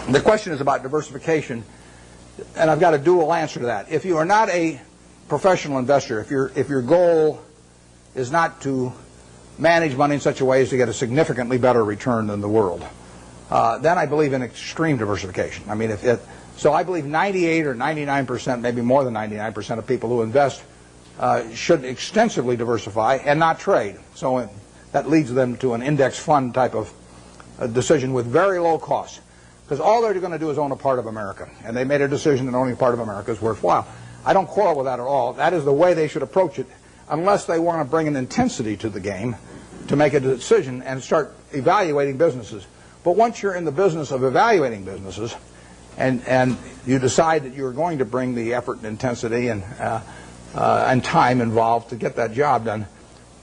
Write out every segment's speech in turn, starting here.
The question is about diversification, and I've got a dual answer to that. If you are not a professional investor, if your goal is not to manage money in such a way as to get a significantly better return than the world, then I believe in extreme diversification. I mean, so I believe 98 or 99%, maybe more than 99% of people who invest should extensively diversify and not trade. So that leads them to an index fund type of decision with very low costs. Because all they're going to do is own a part of America. And they made a decision that owning a part of America is worthwhile. I don't quarrel with that at all. That is the way they should approach it, unless they want to bring an intensity to the game to make a decision and start evaluating businesses. But once you're in the business of evaluating businesses and you decide that you're going to bring the effort and intensity and time involved to get that job done,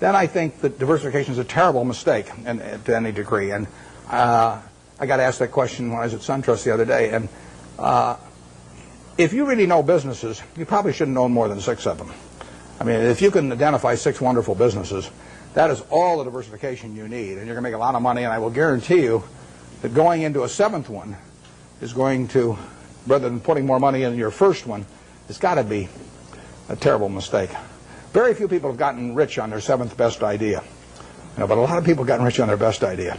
then I think that diversification is a terrible mistake to any degree. And I got asked that question when I was at SunTrust the other day. And if you really know businesses, you probably shouldn't own more than 6 of them. I mean, if you can identify 6 wonderful businesses, that is all the diversification you need. And you're going to make a lot of money. And I will guarantee you that going into a 7th one is going to, rather than putting more money in your first one, it's got to be a terrible mistake. Very few people have gotten rich on their 7th best idea. But a lot of people have gotten rich on their best idea.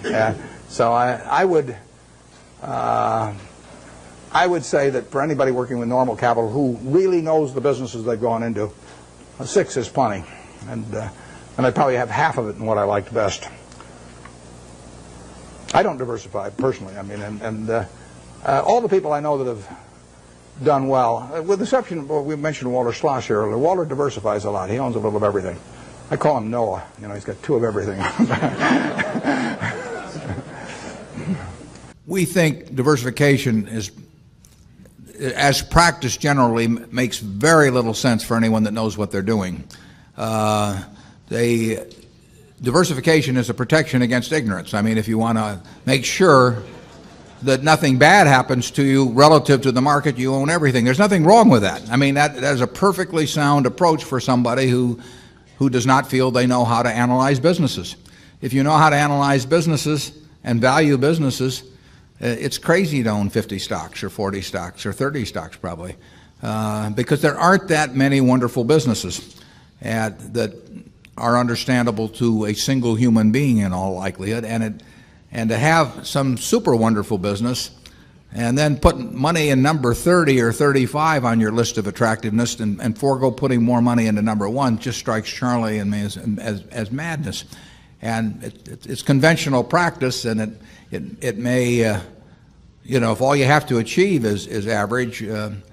So I would say that for anybody working with normal capital who really knows the businesses they've gone into, 6 is plenty. And I probably have half of it in what I liked best. I don't diversify personally. I mean, and all the people I know that have done well, with the exception, well, we mentioned Walter Schloss here earlier. Walter diversifies a lot. He owns a little of everything. I call him Noah. He's got 2 of everything. We think diversification is, as practiced generally, makes very little sense for anyone that knows what they're doing. Diversification is a protection against ignorance. I mean, if you want to make sure that nothing bad happens to you relative to the market, you own everything. There's nothing wrong with that. I mean, that is a perfectly sound approach for somebody who does not feel they know how to analyze businesses. If you know how to analyze businesses and value businesses, it's crazy to own 50 stocks or 40 stocks or 30 stocks probably, because there aren't that many wonderful businesses that are understandable to a single human being in all likelihood. And to have some super wonderful business and then put money in number 30 or 35 on your list of attractiveness and forego putting more money into number 1 just strikes Charlie and me as madness. And it's conventional practice, and it may, if all you have to achieve is average, it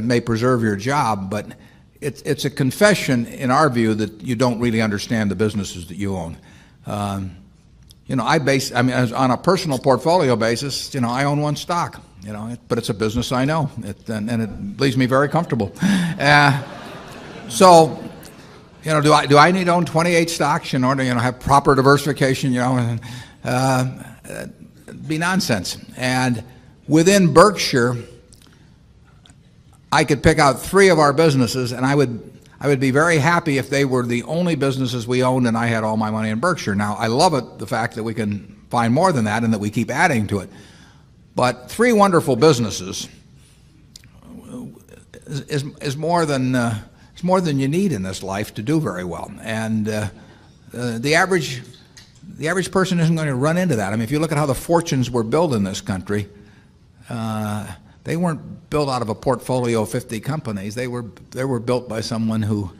may preserve your job, but it's a confession in our view that you don't really understand the businesses that you own. On a personal portfolio basis, I own 1 stock, but it's a business I know, and it leaves me very comfortable. So, do I need to own 28 stocks in order to, have proper diversification? It'd be nonsense. And within Berkshire, I could pick out 3 of our businesses, and I would be very happy if they were the only businesses we owned and I had all my money in Berkshire. Now, I love it, the fact that we can find more than that and that we keep adding to it. But 3 wonderful businesses is more than you need in this life to do very well. And the average person isn't going to run into that. I mean, if you look at how the fortunes were built in this country, they weren't built out of a portfolio of 50 companies. They were built by someone who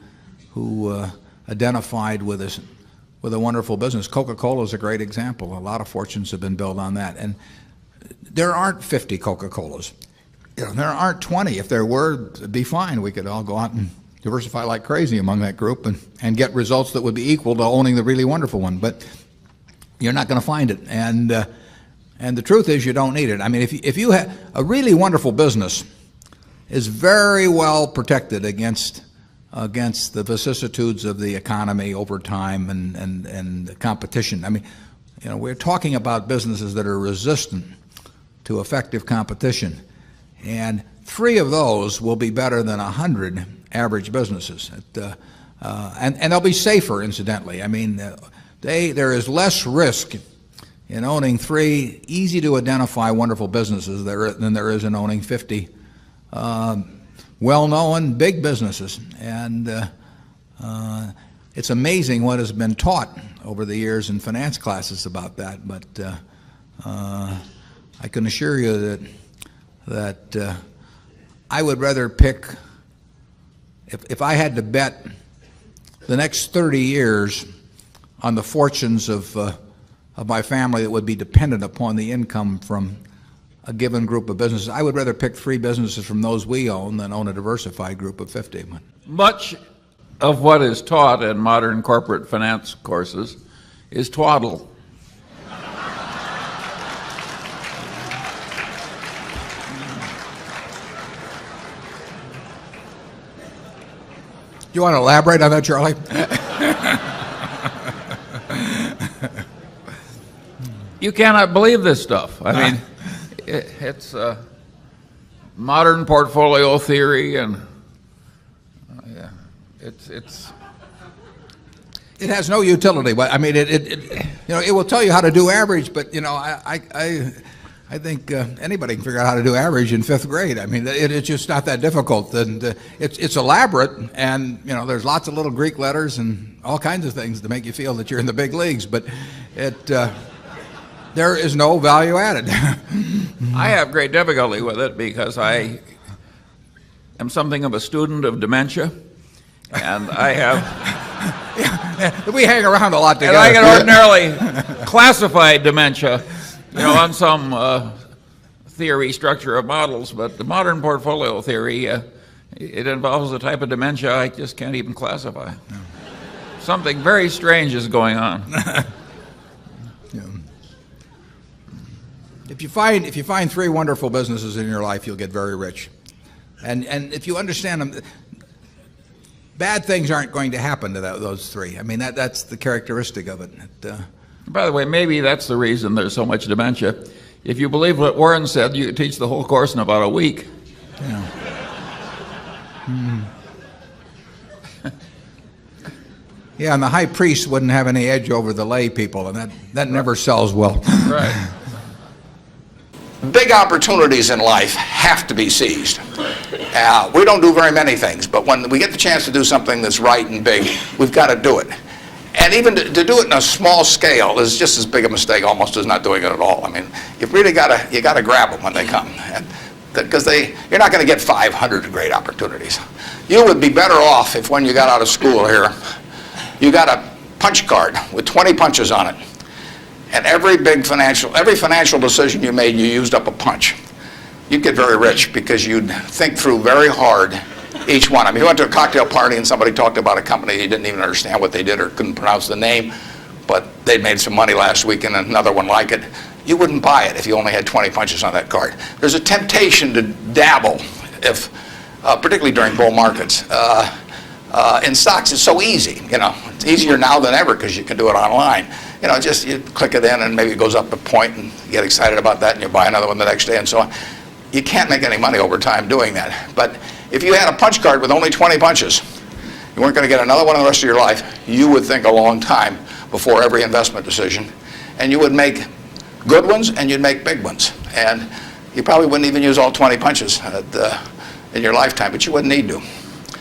identified with a wonderful business. Coca-Cola is a great example. A lot of fortunes have been built on that. And there aren't 50 Coca-Colas. There aren't 20. If there were, it'd be fine. We could all go out and diversify like crazy among that group and get results that would be equal to owning the really wonderful one. But you're not going to find it. And the truth is, you don't need it. I mean, if you have a really wonderful business, is very well protected against the vicissitudes of the economy over time and the competition. I mean, we're talking about businesses that are resistant to effective competition, and 3 of those will be better than 100 average businesses, and they'll be safer, incidentally. I mean, there is less risk in owning 3 easy to identify wonderful businesses than there is in owning 50 well-known big businesses. And it's amazing what has been taught over the years in finance classes about that. But I can assure you that I would rather pick, if I had to bet the next 30 years on the fortunes of my family that would be dependent upon the income from a given group of businesses, I would rather pick 3 businesses from those we own than own a diversified group of 50. Much of what is taught in modern corporate finance courses is twaddle. You want to elaborate on that, Charlie? You cannot believe this stuff. I mean, it's modern portfolio theory, and yeah, it's. It has no utility. But I mean, it will tell you how to do average. But I think anybody can figure out how to do average in 5th grade. I mean, it's just not that difficult. And it's elaborate, and there's lots of little Greek letters and all kinds of things to make you feel that you're in the big leagues. But there is no value added. I have great difficulty with it because I am something of a student of dementia, and I have. We hang around a lot together. And I can ordinarily classify dementia, on some theory structure of models, but the modern portfolio theory, it involves a type of dementia I just can't even classify. No. Something very strange is going on. Yeah. If you find 3 wonderful businesses in your life, you'll get very rich. And if you understand them, bad things aren't going to happen to those 3. I mean, that's the characteristic of it. By the way, maybe that's the reason there's so much dementia. If you believe what Warren said, you could teach the whole course in about a week. Yeah. Yeah, and the high priest wouldn't have any edge over the lay people, and that never sells well. Right. Big opportunities in life have to be seized. We don't do very many things, but when we get the chance to do something that's right and big, we've got to do it. And even to do it in a small scale is just as big a mistake almost as not doing it at all. I mean, you've really got to grab them when they come, because you're not going to get 500 great opportunities. You would be better off if when you got out of school here, you got a punch card with 20 punches on it. And every financial decision you made, you used up a punch. You'd get very rich because you'd think through very hard each one. I mean, you went to a cocktail party and somebody talked about a company you didn't even understand what they did or couldn't pronounce the name, but they'd made some money last week and another one like it. You wouldn't buy it if you only had 20 punches on that card. There's a temptation to dabble, particularly during bull markets. In stocks, it's so easy. It's easier now than ever because you can do it online. Just you click it in and maybe it goes up a point and you get excited about that and you buy another one the next day and so on. You can't make any money over time doing that. But if you had a punch card with only 20 punches, you weren't going to get another one in the rest of your life. You would think a long time before every investment decision, and you would make good ones and you'd make big ones. And you probably wouldn't even use all 20 punches in your lifetime, but you wouldn't need to.